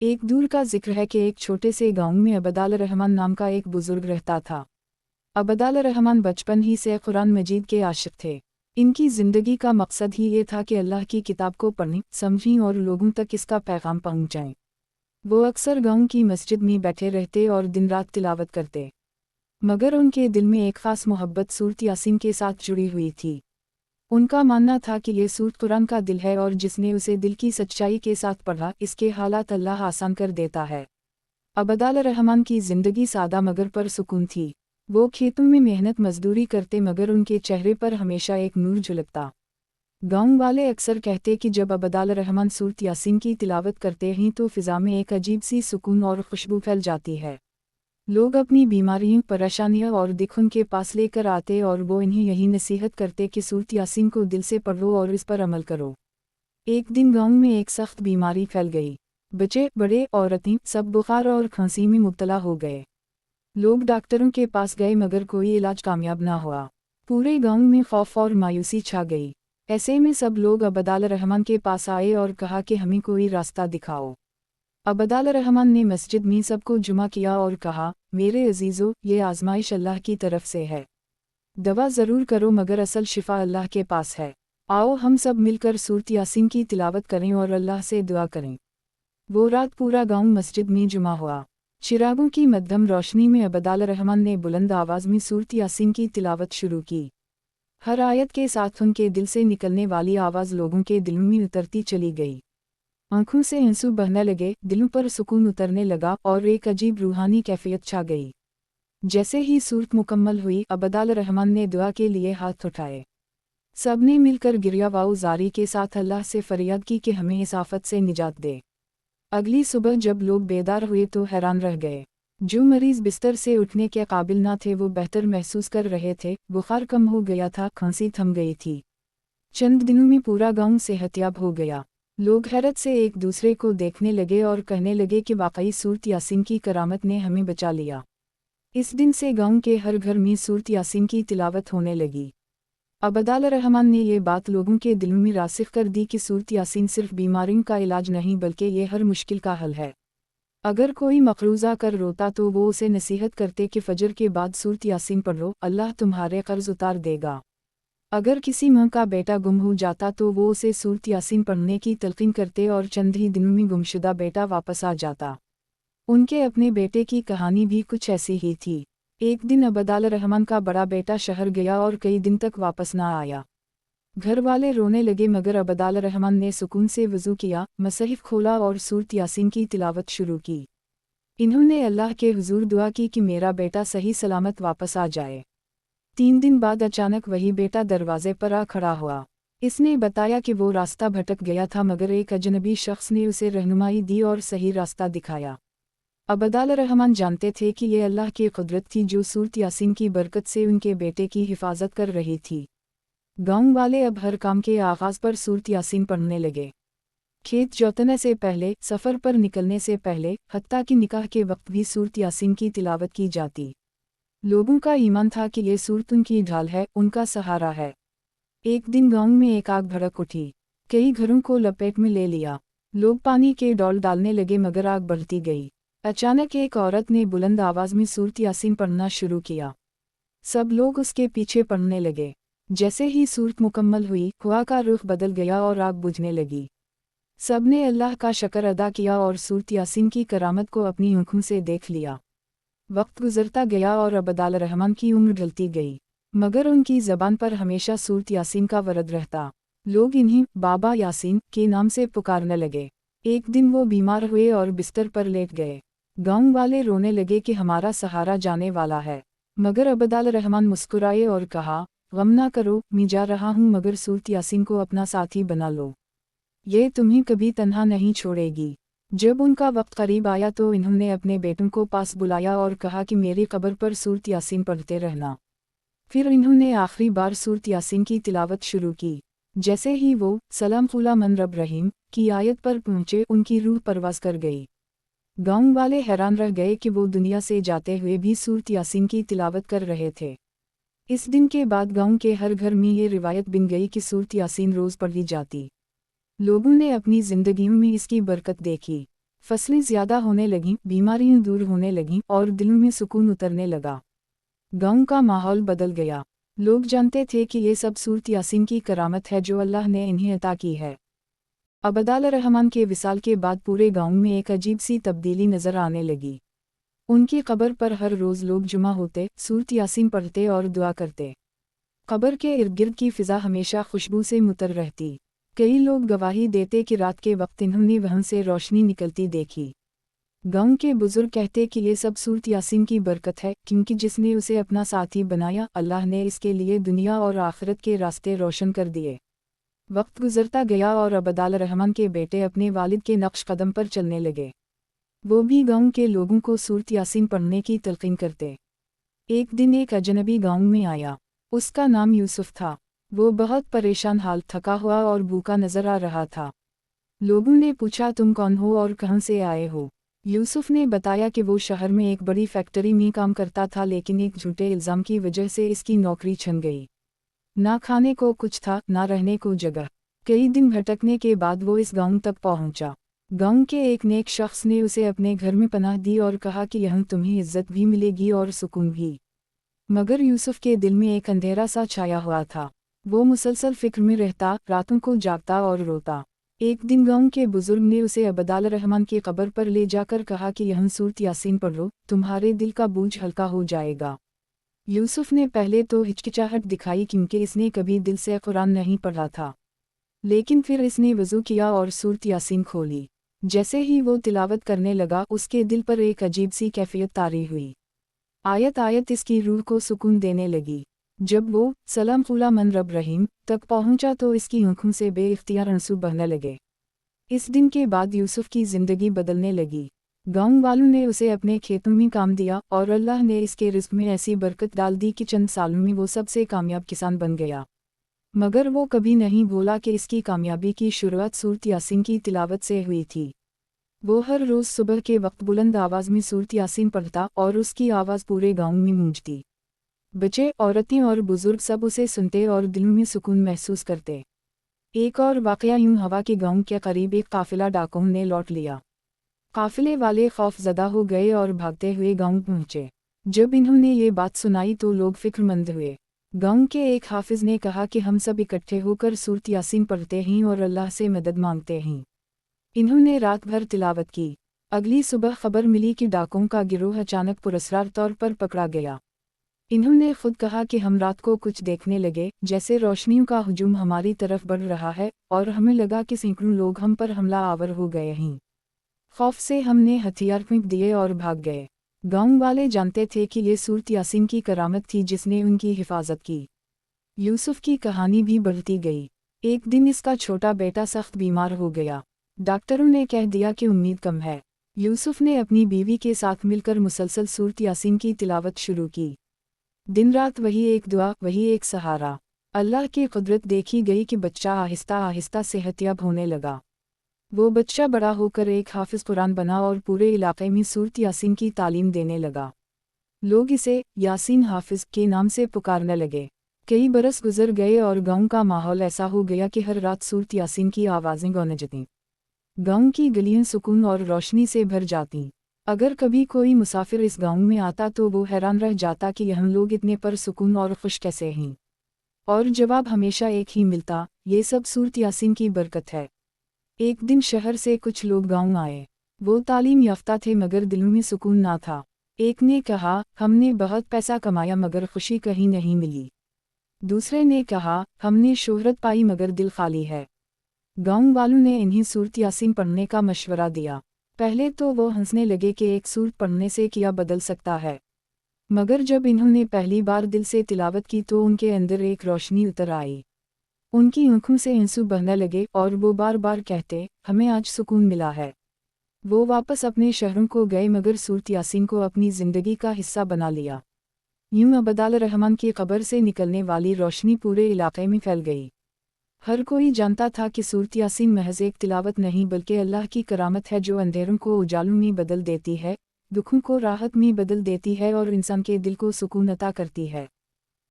एक दूर का जिक्र है कि एक छोटे से गांव में अबदाल रहमान नाम का एक बुजुर्ग रहता था। अबदाल रहमान बचपन ही से कुरान मजीद के आशिक थे। इनकी ज़िंदगी का मकसद ही ये था कि अल्लाह की किताब को पढ़ें, समझें और लोगों तक इसका पैगाम पहुँचाएं। वो अक्सर गांव की मस्जिद में बैठे रहते और दिन रात तिलावत करते, मगर उनके दिल में एक ख़ास मोहब्बत सूरत यासीन के साथ जुड़ी हुई थी। उनका मानना था कि ये सूरत कुरान का दिल है और जिसने उसे दिल की सच्चाई के साथ पढ़ा, इसके हालात अल्लाह आसान कर देता है। अबदाल रहमान की ज़िंदगी सादा मगर परसुकून थी। वो खेतों में मेहनत मजदूरी करते मगर उनके चेहरे पर हमेशा एक नूर झलकता। गाँव वाले अक्सर कहते कि जब अबदाल रहमान सूरत यासीन की तिलावत करते हैं तो फ़िज़ा में एक अजीब सी सुकून और खुशबू फैल जाती है। लोग अपनी बीमारियों, परेशानियां और दुख उनके पास लेकर आते और वो इन्हें यही नसीहत करते कि सूरत यासीन को दिल से पढ़ो और इस पर अमल करो। एक दिन गांव में एक सख्त बीमारी फैल गई। बच्चे, बड़े, औरतें सब बुखार और खांसी में मुब्तला हो गए। लोग डॉक्टरों के पास गए मगर कोई इलाज कामयाब ना हुआ। पूरे गांव में खौफ और मायूसी छा गई। ऐसे में सब लोग अबदाल रहमान के पास आए और कहा कि हमें कोई रास्ता दिखाओ। अबदाल रहमान ने मस्जिद में सबको जुमा किया और कहा, मेरे अजीज़ों, ये आजमाइश अल्लाह की तरफ से है। दवा ज़रूर करो मगर असल शिफा अल्लाह के पास है। आओ हम सब मिलकर सूरत यासीन की तिलावत करें और अल्लाह से दुआ करें। वो रात पूरा गांव मस्जिद में जुमा हुआ। चिरागों की मध्यम रोशनी में अबदाल रहमान ने बुलंद आवाज़ में सूरत यासीन की तिलावत शुरू की। हर आयत के साथ उनके दिल से निकलने वाली आवाज़ लोगों के दिलों में उतरती चली गई। आंखों से आंसू बहने लगे, दिलों पर सुकून उतरने लगा और एक अजीब रूहानी कैफियत छा गई। जैसे ही सूरत मुकम्मल हुई, अबदाल रहमान ने दुआ के लिए हाथ उठाए। सबने मिलकर गिरियावाऊ जारी के साथ अल्लाह से फरियाद की कि हमें इस आफत से निजात दे। अगली सुबह जब लोग बेदार हुए तो हैरान रह गए। जो मरीज़ बिस्तर से उठने के काबिल ना थे वो बेहतर महसूस कर रहे थे, बुखार कम हो गया था, खांसी थम गई थी। चंद दिनों में पूरा गांव सेहतयाब हो गया। लोग हैरत से एक दूसरे को देखने लगे और कहने लगे कि वाकई सूरत यासीन की करामत ने हमें बचा लिया। इस दिन से गांव के हर घर में सूरत यासीन की तिलावत होने लगी। अबदाल रहमान ने ये बात लोगों के दिलों में रासिख कर दी कि सूरत यासीन सिर्फ बीमारियों का इलाज नहीं बल्कि ये हर मुश्किल का हल है। अगर कोई मकरूज़ा कर रोता तो वो उसे नसीहत करते कि फजर के बाद सूरत यासीन पढ़ो, अल्लाह तुम्हारे कर्ज उतार देगा। अगर किसी माँ का बेटा गुम हो जाता तो वो उसे सूरत यासीन पढ़ने की तलकीन करते और चंद ही दिनों में गुमशुदा बेटा वापस आ जाता। उनके अपने बेटे की कहानी भी कुछ ऐसी ही थी। एक दिन अबदाल रहमान का बड़ा बेटा शहर गया और कई दिन तक वापस ना आया। घर वाले रोने लगे मगर अबदाल रहमान ने सुकून से वज़ू किया, मसहिफ खोला और सूरत यासीन की तिलावत शुरू की। इन्होंने अल्लाह के हुजूर दुआ की कि मेरा बेटा सही सलामत वापस आ जाए। 3 दिन बाद अचानक वही बेटा दरवाजे पर आ खड़ा हुआ। इसने बताया कि वो रास्ता भटक गया था मगर एक अजनबी शख्स ने उसे रहनुमाई दी और सही रास्ता दिखाया। अबदाल रहमान जानते थे कि ये अल्लाह की कुदरत थी जो सूरत यासीन की बरकत से उनके बेटे की हिफाजत कर रही थी। गांव वाले अब हर काम के आगाज़ पर सूरत यासीन पढ़ने लगे। खेत जोतने से पहले, सफ़र पर निकलने से पहले, हत्ता कि निकाह के वक्त भी सूरत यासीन की तिलावत की जाती। लोगों का ईमान था कि ये सूरत उनकी ढाल है, उनका सहारा है। एक दिन गांव में एक आग भड़क उठी। कई घरों को लपेट में ले लिया। लोग पानी के डोल डालने लगे मगर आग बढ़ती गई। अचानक एक औरत ने बुलंद आवाज़ में सूरत यासीन पढ़ना शुरू किया। सब लोग उसके पीछे पढ़ने लगे। जैसे ही सूरत मुकम्मल हुई, हवा का रुख बदल गया और आग बुझने लगी। सब ने अल्लाह का शुक्र अदा किया और सूरत यासीन की करामत को अपनी आँखों से देख लिया। वक्त गुजरता गया और अबदाल रहमान की उम्र ढलती गई, मगर उनकी ज़बान पर हमेशा सूरत यासीन का वरद रहता। लोग इन्हें बाबा यासीन के नाम से पुकारने लगे। एक दिन वो बीमार हुए और बिस्तर पर लेट गए। गांव वाले रोने लगे कि हमारा सहारा जाने वाला है, मगर अबदाल रहमान मुस्कुराए और कहा, गम ना करो, मैं जा रहा हूँ मगर सूरत यासीन को अपना साथी बना लो। ये तुम्हें कभी तन्हा नहीं छोड़ेगी। जब उनका वक्त करीब आया तो इन्होंने अपने बेटों को पास बुलाया और कहा कि मेरी कब्र पर सूरत यासीन पढ़ते रहना। फिर इन्होंने आखिरी बार सूरत यासीन की तिलावत शुरू की। जैसे ही वो सलाम खुला मन रब रहीम की आयत पर पहुँचे, उनकी रूह परवास कर गई। गांव वाले हैरान रह गए कि वो दुनिया से जाते हुए भी सूरत यासीन की तिलावत कर रहे थे। इस दिन के बाद गांव के हर घर में ये रिवायत बन गई कि सूरत यासीन रोज़ पढ़ी जाती। लोगों ने अपनी ज़िंदगियों में इसकी बरकत देखी। फसलें ज़्यादा होने लगीं, बीमारियां दूर होने लगीं और दिलों में सुकून उतरने लगा। गांव का माहौल बदल गया। लोग जानते थे कि ये सब सूरत यासीन की करामत है जो अल्लाह ने इन्हें अता की है। अबदाल रहमान के विसाल के बाद पूरे गांव में एक अजीब सी तब्दीली नज़र आने लगी। उनकी कब्र पर हर रोज़ लोग जुमा होते, सूरत यासीन पढ़ते और दुआ करते। कब्र के इर्द गिर्द की फ़िज़ा हमेशा खुशबू से मुतर रहती। कई लोग गवाही देते कि रात के वक्त इन्होंने वहाँ से रोशनी निकलती देखी। गांव के बुजुर्ग कहते कि ये सब सूरत यासीन की बरकत है, क्योंकि जिसने उसे अपना साथी बनाया, अल्लाह ने इसके लिए दुनिया और आखिरत के रास्ते रोशन कर दिए। वक्त गुजरता गया और अबदाल रहमान के बेटे अपने वालिद के नक्श कदम पर चलने लगे। वो भी गांव के लोगों को सूरत यासीन पढ़ने की तलकीन करते। एक दिन एक अजनबी गांव में आया। उसका नाम यूसुफ था। वो बहुत परेशान हाल, थका हुआ और भूखा नजर आ रहा था। लोगों ने पूछा, तुम कौन हो और कहाँ से आए हो? यूसुफ ने बताया कि वो शहर में एक बड़ी फैक्ट्री में काम करता था, लेकिन एक झूठे इल्ज़ाम की वजह से इसकी नौकरी छिन गई। ना खाने को कुछ था, ना रहने को जगह। कई दिन भटकने के बाद वो इस गांव तक पहुंचा। गांव के एक नेक शख्स ने उसे अपने घर में पनाह दी और कहा कि यहाँ तुम्हें इज्जत भी मिलेगी और सुकून भी। मगर यूसुफ के दिल में एक अंधेरा सा छाया हुआ था। वो मुसलसल फिक्र में रहता, रातों को जागता और रोता। एक दिन गांव के बुजुर्ग ने उसे अबदाल रहमान की कब्र पर ले जाकर कहा कि यहाँ सूरत यासीन पढ़ो, तुम्हारे दिल का बोझ हल्का हो जाएगा। यूसुफ ने पहले तो हिचकिचाहट दिखाई, क्योंकि इसने कभी दिल से कुरान नहीं पढ़ा था। लेकिन फिर इसने वज़ू किया और सूरत यासीन खोली। जैसे ही वो तिलावत करने लगा, उसके दिल पर एक अजीब सी कैफियत तारी हुई। आयत आयत इसकी रूह को सुकून देने लगी। जब वो सलाम खुला मन रब रहीम तक पहुंचा तो इसकी आंखों से बेइख्तियार आंसू बहने लगे। इस दिन के बाद यूसुफ की ज़िंदगी बदलने लगी। गांव वालों ने उसे अपने खेतों में काम दिया और अल्लाह ने इसके रिज़्क़ में ऐसी बरकत डाल दी कि चंद सालों में वो सबसे कामयाब किसान बन गया। मगर वो कभी नहीं भूला कि इसकी कामयाबी की शुरुआत सूरत यासीन की तिलावत से हुई थी। वो हर रोज़ सुबह के वक्त बुलंद आवाज़ में सूरत यासीन पढ़ता और उसकी आवाज़ पूरे गांव में गूंजती। बच्चे, औरतें और बुजुर्ग सब उसे सुनते और दिलों में सुकून महसूस करते। एक और वाक़या यूं हवा के गांव के करीब एक काफ़िला डाकुओं ने लौट लिया। काफ़िले वाले खौफज़दा हो गए और भागते हुए गांव पहुंचे। जब इन्होंने ये बात सुनाई तो लोग फिक्रमंद हुए। गांव के एक हाफिज़ ने कहा कि हम सब इकट्ठे होकर सूरत यासीन पढ़ते हैं और अल्लाह से मदद मांगते हैं। इन्होंने रात भर तिलावत की। अगली सुबह खबर मिली कि डाकुओं का गिरोह अचानक पुरस्कार तौर पर पकड़ा गया। इन्होंने खुद कहा कि हम रात को कुछ देखने लगे, जैसे रोशनियों का हुजूम हमारी तरफ बढ़ रहा है और हमें लगा कि सैकड़ों लोग हम पर हमला आवर हो गए हैं। खौफ से हमने हथियार फेंक दिए और भाग गए। गांव वाले जानते थे कि ये सूरत यासीन की करामत थी जिसने उनकी हिफाजत की। यूसुफ की कहानी भी बढ़ती गई। एक दिन इसका छोटा बेटा सख्त बीमार हो गया। डॉक्टरों ने कह दिया कि उम्मीद कम है। यूसुफ ने अपनी बीवी के साथ मिलकर मुसलसल सूरत यासीन की तिलावत शुरू की। दिन रात वही एक दुआ, वही एक सहारा। अल्लाह की कुदरत देखी गई कि बच्चा आहिस्ता आहिस्ता सेहतयाब होने लगा। वो बच्चा बड़ा होकर एक हाफिज़ कुरान बना और पूरे इलाके में सूरत यासीन की तालीम देने लगा। लोग इसे यासीन हाफिज़ के नाम से पुकारने लगे। कई बरस गुजर गए और गांव का माहौल ऐसा हो गया कि हर रात सूरत यासीन की आवाज़ें गूंजतीं। गांव की गलियां सुकून और रोशनी से भर जातीं। अगर कभी कोई मुसाफिर इस गांव में आता तो वो हैरान रह जाता कि यहाँ लोग इतने पर सुकून और खुश कैसे हैं। और जवाब हमेशा एक ही मिलता, ये सब सूरत यासीन की बरकत है। एक दिन शहर से कुछ लोग गांव आए। वो तालीम याफ्ता थे मगर दिलों में सुकून ना था। एक ने कहा, हमने बहुत पैसा कमाया मगर खुशी कहीं नहीं मिली। दूसरे ने कहा, हमने शोहरत पाई मगर दिल खाली है। गांव वालों ने इन्हें सूरत यासीन पढ़ने का मशवरा दिया। पहले तो वो हंसने लगे कि एक सूरत पढ़ने से क्या बदल सकता है। मगर जब इन्होंने पहली बार दिल से तिलावत की तो उनके अंदर एक रोशनी उतर आई। उनकी आंखों से आंसू बहने लगे और वो बार बार कहते, हमें आज सुकून मिला है। वो वापस अपने शहरों को गए मगर सूरत यासीन को अपनी ज़िंदगी का हिस्सा बना लिया। यूं अबदाल रहमान की कब्र से निकलने वाली रोशनी पूरे इलाके में फैल गई। हर कोई जानता था कि सूरत यासीन महज एक तिलावत नहीं बल्कि अल्लाह की करामत है जो अंधेरों को उजालों में बदल देती है, दुखों को राहत में बदल देती है और इंसान के दिल को सुकून अता करती है।